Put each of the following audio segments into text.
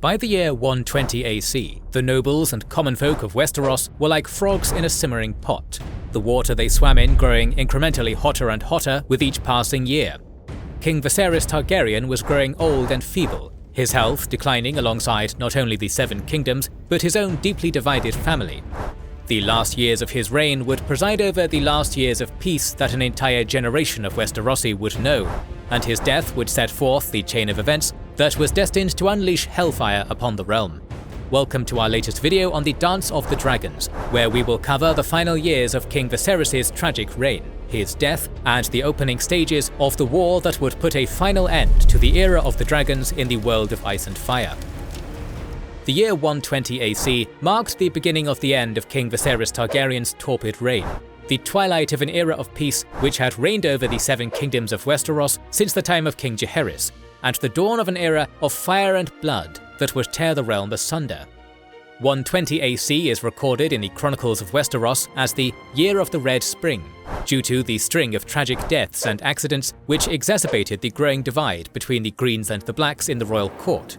By the year 120 AC, the nobles and common folk of Westeros were like frogs in a simmering pot, the water they swam in growing incrementally hotter and hotter with each passing year. King Viserys Targaryen was growing old and feeble, his health declining alongside not only the Seven Kingdoms, but his own deeply divided family. The last years of his reign would preside over the last years of peace that an entire generation of Westerosi would know, and his death would set forth the chain of events that was destined to unleash hellfire upon the realm. Welcome to our latest video on the Dance of the Dragons, where we will cover the final years of King Viserys' tragic reign, his death, and the opening stages of the war that would put a final end to the era of the dragons in the world of ice and fire. The year 120 AC marked the beginning of the end of King Viserys Targaryen's torpid reign, the twilight of an era of peace which had reigned over the Seven Kingdoms of Westeros since the time of King Jaehaerys, and the dawn of an era of fire and blood that would tear the realm asunder. 120 AC is recorded in the Chronicles of Westeros as the Year of the Red Spring, due to the string of tragic deaths and accidents which exacerbated the growing divide between the Greens and the Blacks in the royal court.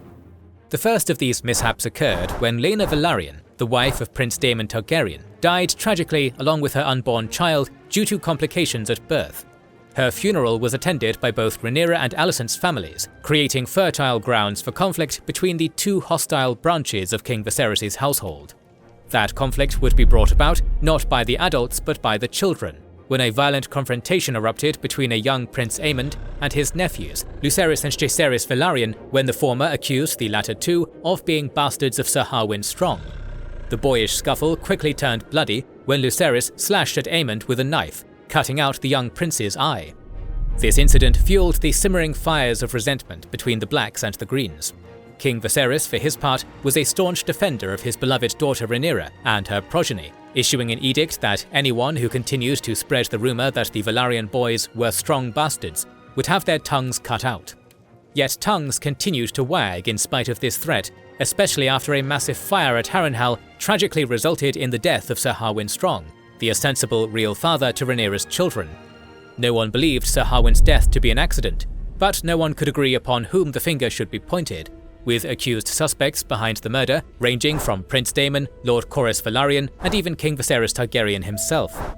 The first of these mishaps occurred when Rhaenyra Velaryon, the wife of Prince Daemon Targaryen, died tragically along with her unborn child due to complications at birth. Her funeral was attended by both Rhaenyra and Alicent's families, creating fertile grounds for conflict between the two hostile branches of King Viserys' household. That conflict would be brought about not by the adults but by the children, when a violent confrontation erupted between a young Prince Aemond and his nephews, Lucerys and Jaehaerys Velaryon, when the former accused the latter two of being bastards of Sir Harwin Strong. The boyish scuffle quickly turned bloody when Lucerys slashed at Aemond with a knife, cutting out the young prince's eye. This incident fueled the simmering fires of resentment between the Blacks and the Greens. King Viserys, for his part, was a staunch defender of his beloved daughter Rhaenyra and her progeny, issuing an edict that anyone who continued to spread the rumour that the Velaryon boys were strong bastards would have their tongues cut out. Yet tongues continued to wag in spite of this threat, especially after a massive fire at Harrenhal tragically resulted in the death of Sir Harwin Strong, the ostensible real father to Rhaenyra's children. No one believed Sir Harwin's death to be an accident, but no one could agree upon whom the finger should be pointed, with accused suspects behind the murder ranging from Prince Daemon, Lord Corlys Velaryon, and even King Viserys Targaryen himself.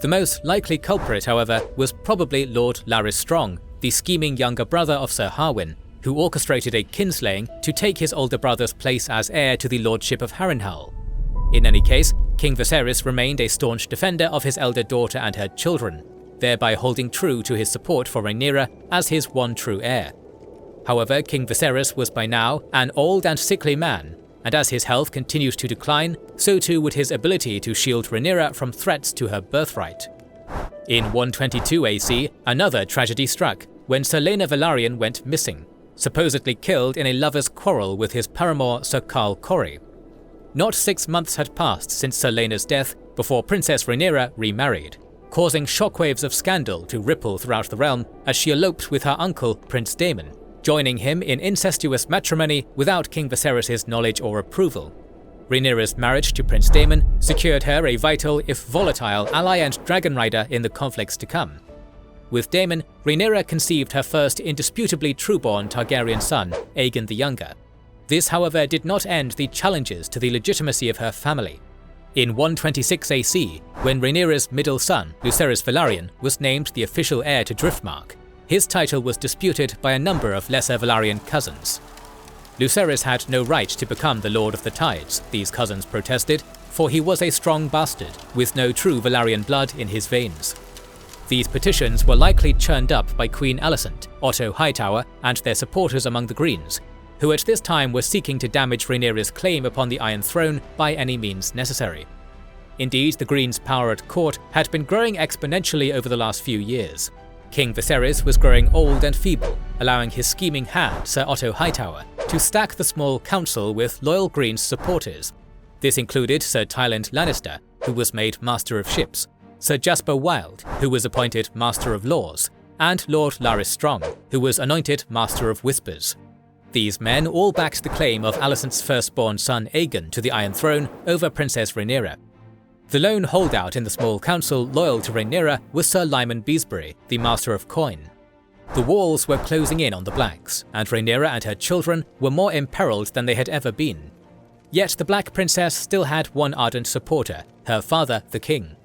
The most likely culprit, however, was probably Lord Larys Strong, the scheming younger brother of Sir Harwin, who orchestrated a kinslaying to take his older brother's place as heir to the lordship of Harrenhal. In any case, King Viserys remained a staunch defender of his elder daughter and her children, thereby holding true to his support for Rhaenyra as his one true heir. However, King Viserys was by now an old and sickly man, and as his health continued to decline, so too would his ability to shield Rhaenyra from threats to her birthright. In 122 AC, another tragedy struck when Sir Rhaenyra Velaryon went missing, supposedly killed in a lover's quarrel with his paramour Sir Carl Corey. Not 6 months had passed since Sir Rhaenyra's death before Princess Rhaenyra remarried, causing shockwaves of scandal to ripple throughout the realm as she eloped with her uncle Prince Daemon, joining him in incestuous matrimony without King Viserys' knowledge or approval. Rhaenyra's marriage to Prince Daemon secured her a vital, if volatile, ally and dragon rider in the conflicts to come. With Daemon, Rhaenyra conceived her first indisputably trueborn Targaryen son, Aegon the Younger. This, however, did not end the challenges to the legitimacy of her family. In 126 AC, when Rhaenyra's middle son, Lucerys Velaryon, was named the official heir to Driftmark, his title was disputed by a number of lesser Velaryon cousins. Lucerys had no right to become the Lord of the Tides, these cousins protested, for he was a strong bastard, with no true Velaryon blood in his veins. These petitions were likely churned up by Queen Alicent, Otto Hightower, and their supporters among the Greens, who at this time were seeking to damage Rhaenyra's claim upon the Iron Throne by any means necessary. Indeed, the Greens' power at court had been growing exponentially over the last few years. King Viserys was growing old and feeble, allowing his scheming hand, Sir Otto Hightower, to stack the small council with loyal Greens supporters. This included Sir Tywin Lannister, who was made Master of Ships, Sir Jasper Wilde, who was appointed Master of Laws, and Lord Larys Strong, who was anointed Master of Whispers. These men all backed the claim of Alicent's firstborn son Aegon to the Iron Throne over Princess Rhaenyra. The lone holdout in the small council loyal to Rhaenyra was Sir Lyman Beesbury, the Master of Coin. The walls were closing in on the Blacks, and Rhaenyra and her children were more imperiled than they had ever been. Yet the Black Princess still had one ardent supporter, her father, the king.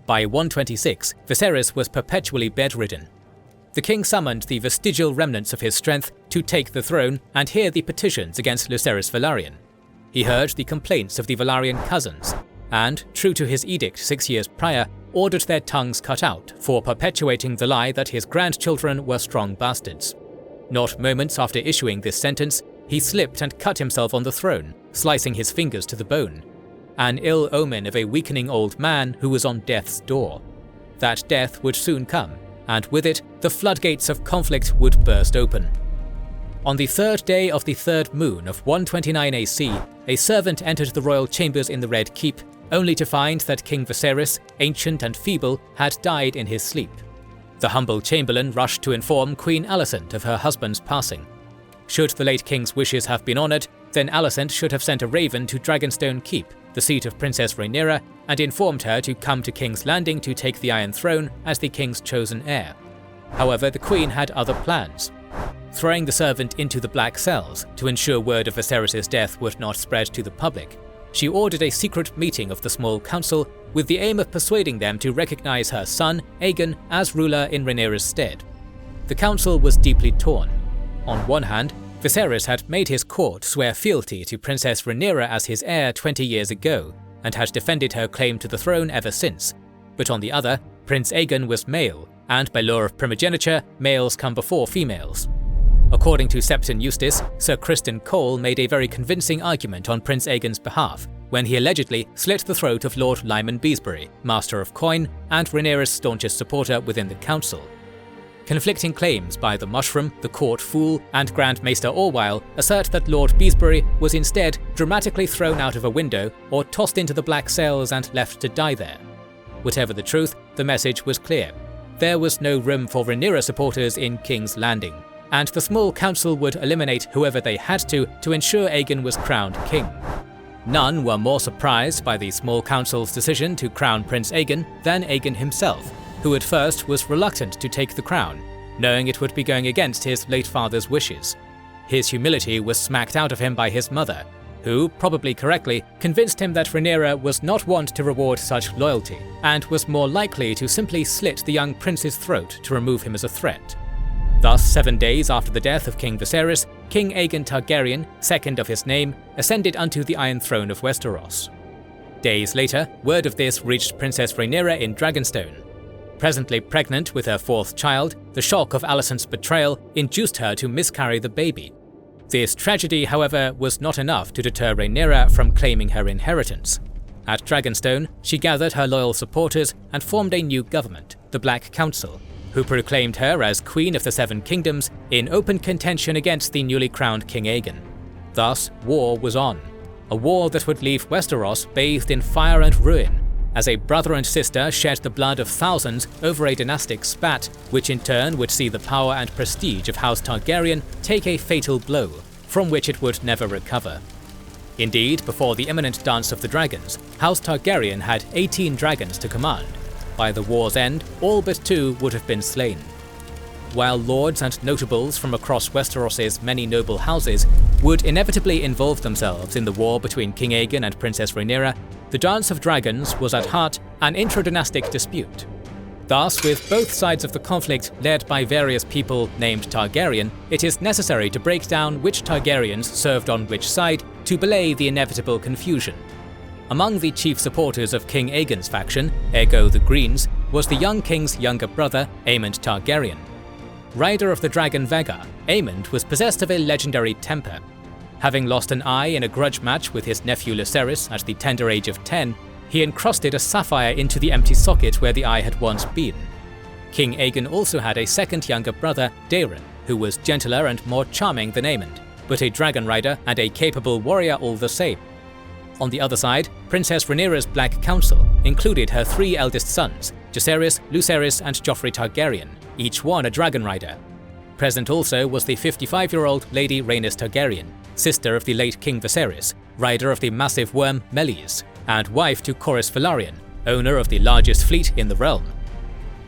By 126, Viserys was perpetually bedridden. The king summoned the vestigial remnants of his strength to take the throne and hear the petitions against Lucerys Velaryon. He heard the complaints of the Velaryon cousins, and, true to his edict 6 years prior, ordered their tongues cut out for perpetuating the lie that his grandchildren were strong bastards. Not moments after issuing this sentence, he slipped and cut himself on the throne, slicing his fingers to the bone. An ill omen of a weakening old man who was on death's door. That death would soon come, and with it, the floodgates of conflict would burst open. On the third day of the third moon of 129 AC, a servant entered the royal chambers in the Red Keep, only to find that King Viserys, ancient and feeble, had died in his sleep. The humble chamberlain rushed to inform Queen Alicent of her husband's passing. Should the late king's wishes have been honoured, then Alicent should have sent a raven to Dragonstone Keep, the seat of Princess Rhaenyra, and informed her to come to King's Landing to take the Iron Throne as the king's chosen heir. However, the queen had other plans. Throwing the servant into the black cells to ensure word of Viserys' death would not spread to the public, she ordered a secret meeting of the small council with the aim of persuading them to recognize her son, Aegon, as ruler in Rhaenyra's stead. The council was deeply torn. On one hand, Viserys had made his court swear fealty to Princess Rhaenyra as his heir 20 years ago, and had defended her claim to the throne ever since. But on the other, Prince Aegon was male, and by law of primogeniture, males come before females. According to Septon Eustace, Sir Criston Cole made a very convincing argument on Prince Aegon's behalf when he allegedly slit the throat of Lord Lyman Beesbury, Master of Coin, and Rhaenyra's staunchest supporter within the council. Conflicting claims by the Mushroom, the Court Fool, and Grand Maester Ó'hÁinle assert that Lord Beesbury was instead dramatically thrown out of a window or tossed into the black cells and left to die there. Whatever the truth, the message was clear. There was no room for Rhaenyra supporters in King's Landing, and the small council would eliminate whoever they had to ensure Aegon was crowned king. None were more surprised by the small council's decision to crown Prince Aegon than Aegon himself, who at first was reluctant to take the crown, knowing it would be going against his late father's wishes. His humility was smacked out of him by his mother, who, probably correctly, convinced him that Rhaenyra was not wont to reward such loyalty, and was more likely to simply slit the young prince's throat to remove him as a threat. Thus, 7 days after the death of King Viserys, King Aegon Targaryen, second of his name, ascended unto the Iron Throne of Westeros. Days later, word of this reached Princess Rhaenyra in Dragonstone. Presently pregnant with her fourth child, the shock of Alicent's betrayal induced her to miscarry the baby. This tragedy, however, was not enough to deter Rhaenyra from claiming her inheritance. At Dragonstone, she gathered her loyal supporters and formed a new government, the Black Council, who proclaimed her as Queen of the Seven Kingdoms in open contention against the newly crowned King Aegon. Thus, war was on. A war that would leave Westeros bathed in fire and ruin, as a brother and sister shed the blood of thousands over a dynastic spat, which in turn would see the power and prestige of House Targaryen take a fatal blow, from which it would never recover. Indeed, before the imminent Dance of the Dragons, House Targaryen had 18 dragons to command. By the war's end, all but 2 would have been slain. While lords and notables from across Westeros' many noble houses would inevitably involve themselves in the war between King Aegon and Princess Rhaenyra, the Dance of Dragons was at heart an intradynastic dispute. Thus, with both sides of the conflict led by various people named Targaryen, it is necessary to break down which Targaryens served on which side to belay the inevitable confusion. Among the chief supporters of King Aegon's faction, ergo the Greens, was the young king's younger brother, Aemond Targaryen. Rider of the Dragon Vhagar, Aemond was possessed of a legendary temper. Having lost an eye in a grudge match with his nephew Lucerys at the tender age of 10, he encrusted a sapphire into the empty socket where the eye had once been. King Aegon also had a second younger brother, Daemon, who was gentler and more charming than Aemond, but a dragon rider and a capable warrior all the same. On the other side, Princess Rhaenyra's Black Council included her 3 eldest sons, Jacaerys, Lucerys, and Joffrey Targaryen, each one a dragon rider. Present also was the 55-year-old Lady Rhaenys Targaryen, sister of the late King Viserys, rider of the massive worm Meleys, and wife to Corlys Velaryon, owner of the largest fleet in the realm.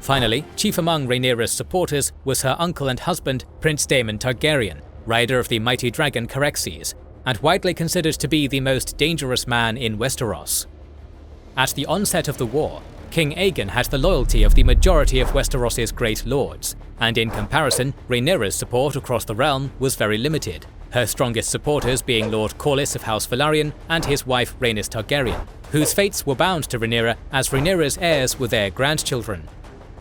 Finally, chief among Rhaenyra's supporters was her uncle and husband, Prince Daemon Targaryen, rider of the mighty dragon Caraxes, and widely considered to be the most dangerous man in Westeros. At the onset of the war, King Aegon had the loyalty of the majority of Westeros's great lords, and in comparison, Rhaenyra's support across the realm was very limited, her strongest supporters being Lord Corlys of House Velaryon and his wife Rhaenys Targaryen, whose fates were bound to Rhaenyra as Rhaenyra's heirs were their grandchildren.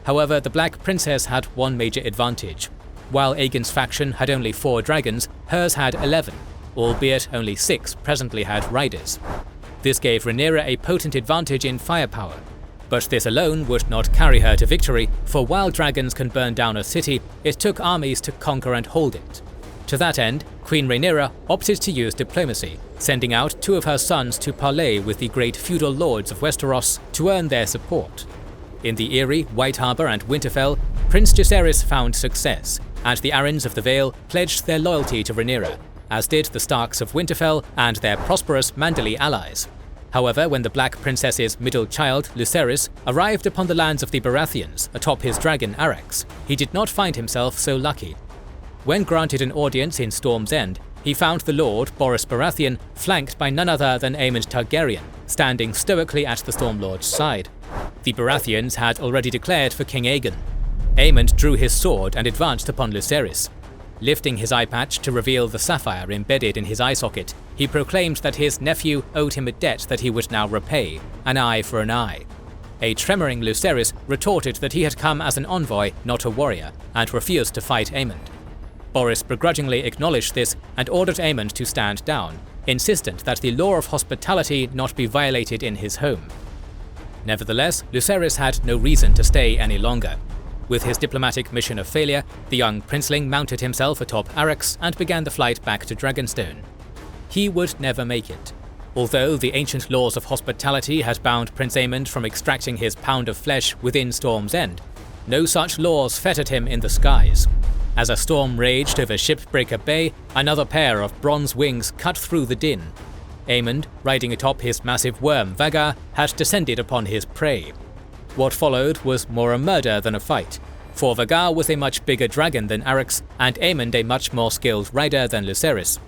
However, the Black Princess had one major advantage. While Aegon's faction had only 4 dragons, hers had 11, albeit only 6 presently had riders. This gave Rhaenyra a potent advantage in firepower. But this alone would not carry her to victory, for while dragons can burn down a city, it took armies to conquer and hold it. To that end, Queen Rhaenyra opted to use diplomacy, sending out 2 of her sons to parley with the great feudal lords of Westeros to earn their support. In the Eyrie, White Harbour and Winterfell, Prince Viserys found success, and the Arryns of the Vale pledged their loyalty to Rhaenyra, as did the Starks of Winterfell and their prosperous Manderley allies. However, when the Black Princess's middle child, Lucerys, arrived upon the lands of the Baratheons atop his dragon Arrax, he did not find himself so lucky. When granted an audience in Storm's End, he found the Lord, Borys Baratheon, flanked by none other than Aemond Targaryen, standing stoically at the Stormlord's side. The Baratheons had already declared for King Aegon. Aemond drew his sword and advanced upon Lucerys. Lifting his eye patch to reveal the sapphire embedded in his eye socket, he proclaimed that his nephew owed him a debt that he would now repay, an eye for an eye. A tremoring Lucerys retorted that he had come as an envoy, not a warrior, and refused to fight Aemond. Borys begrudgingly acknowledged this and ordered Aemond to stand down, insistent that the law of hospitality not be violated in his home. Nevertheless, Lucerys had no reason to stay any longer. With his diplomatic mission a failure, the young princeling mounted himself atop Arrax and began the flight back to Dragonstone. He would never make it. Although the ancient laws of hospitality had bound Prince Aemond from extracting his pound of flesh within Storm's End, no such laws fettered him in the skies. As a storm raged over Shipbreaker Bay, another pair of bronze wings cut through the din. Aemond, riding atop his massive worm Vhagar, had descended upon his prey. What followed was more a murder than a fight, for Vhagar was a much bigger dragon than Arrax, and Aemond a much more skilled rider than Lucerys.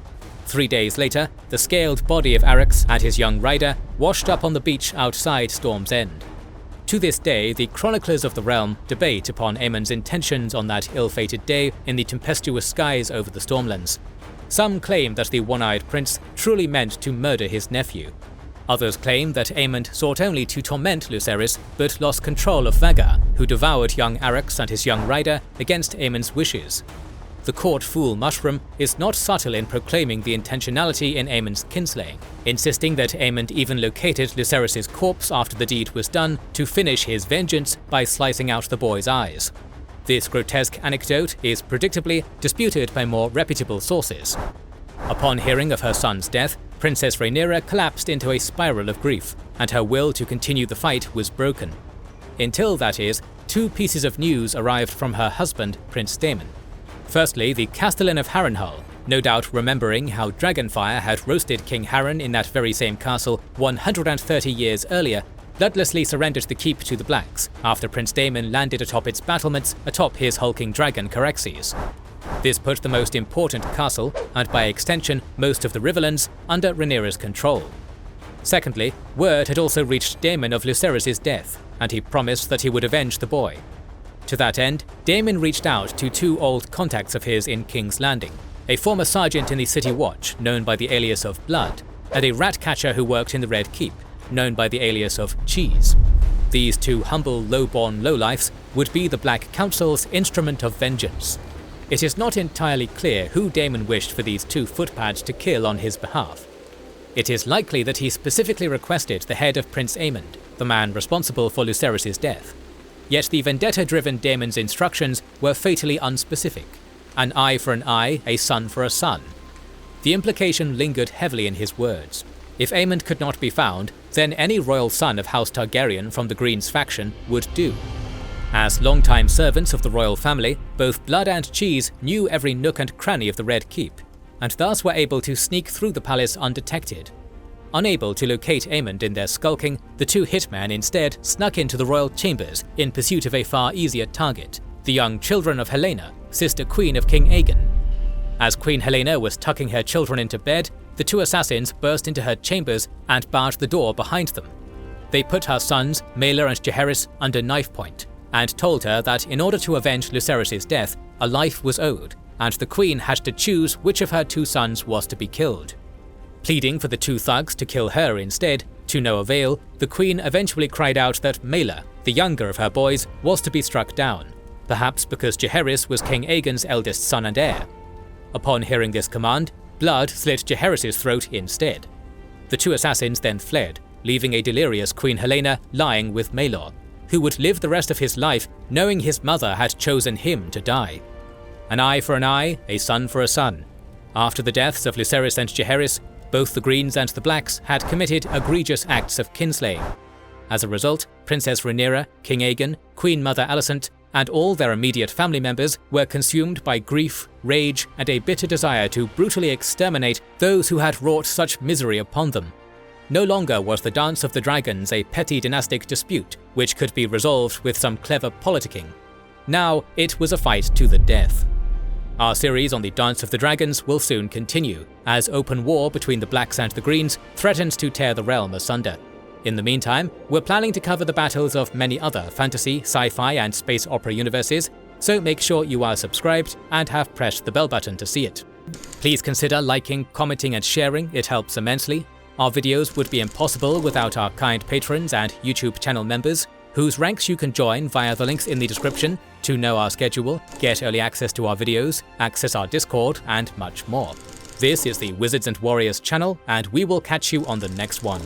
3 days later, the scaled body of Arrax and his young rider washed up on the beach outside Storm's End. To this day, the chroniclers of the realm debate upon Aemond's intentions on that ill-fated day in the tempestuous skies over the Stormlands. Some claim that the one-eyed prince truly meant to murder his nephew. Others claim that Aemond sought only to torment Lucerys, but lost control of Vhagar, who devoured young Arrax and his young rider against Aemond's wishes. The court fool Mushroom is not subtle in proclaiming the intentionality in Aemond's kinslaying, insisting that Aemond even located Lucerys' corpse after the deed was done to finish his vengeance by slicing out the boy's eyes. This grotesque anecdote is predictably disputed by more reputable sources. Upon hearing of her son's death, Princess Rhaenyra collapsed into a spiral of grief, and her will to continue the fight was broken. Until, that is, 2 pieces of news arrived from her husband, Prince Daemon. Firstly, the Castellan of Harrenhal, no doubt remembering how Dragonfire had roasted King Harren in that very same castle 130 years earlier, bloodlessly surrendered the keep to the Blacks after Prince Daemon landed atop its battlements atop his hulking dragon Caraxes. This put the most important castle, and by extension most of the Riverlands, under Rhaenyra's control. Secondly, word had also reached Daemon of Lucerys' death, and he promised that he would avenge the boy. To that end, Daemon reached out to 2 old contacts of his in King's Landing, a former sergeant in the City Watch, known by the alias of Blood, and a rat catcher who worked in the Red Keep, known by the alias of Cheese. These 2 humble, low-born lowlifes would be the Black Council's instrument of vengeance. It is not entirely clear who Daemon wished for these 2 footpads to kill on his behalf. It is likely that he specifically requested the head of Prince Aemond, the man responsible for Lucerys' death. Yet the vendetta-driven Daemon's instructions were fatally unspecific. An eye for an eye, a son for a son. The implication lingered heavily in his words. If Aemond could not be found, then any royal son of House Targaryen from the Greens faction would do. As long-time servants of the royal family, both Blood and Cheese knew every nook and cranny of the Red Keep, and thus were able to sneak through the palace undetected. Unable to locate Aemond in their skulking, the two hitmen instead snuck into the royal chambers in pursuit of a far easier target, the young children of Helaena, sister queen of King Aegon. As Queen Helaena was tucking her children into bed, the two assassins burst into her chambers and barred the door behind them. They put her sons, Maelor and Jaehaerys, under knife point, and told her that in order to avenge Lucerys' death, a life was owed, and the queen had to choose which of her two sons was to be killed. Pleading for the two thugs to kill her instead, to no avail, the queen eventually cried out that Maelor, the younger of her boys, was to be struck down, perhaps because Jaehaerys was King Aegon's eldest son and heir. Upon hearing this command, blood slit Jaehaerys' throat instead. The two assassins then fled, leaving a delirious Queen Helaena lying with Maelor, who would live the rest of his life knowing his mother had chosen him to die. An eye for an eye, a son for a son. After the deaths of Lucerys and Jaehaerys, both the Greens and the Blacks had committed egregious acts of kinslaying. As a result, Princess Rhaenyra, King Aegon, Queen Mother Alicent, and all their immediate family members were consumed by grief, rage, and a bitter desire to brutally exterminate those who had wrought such misery upon them. No longer was the Dance of the Dragons a petty dynastic dispute which could be resolved with some clever politicking. Now it was a fight to the death. Our series on the Dance of the Dragons will soon continue, as open war between the Blacks and the Greens threatens to tear the realm asunder. In the meantime, we're planning to cover the battles of many other fantasy, sci-fi and space opera universes, so make sure you are subscribed and have pressed the bell button to see it. Please consider liking, commenting and sharing, it helps immensely. Our videos would be impossible without our kind patrons and YouTube channel members, whose ranks you can join via the links in the description to know our schedule, get early access to our videos, access our Discord, and much more. This is the Wizards and Warriors channel, and we will catch you on the next one.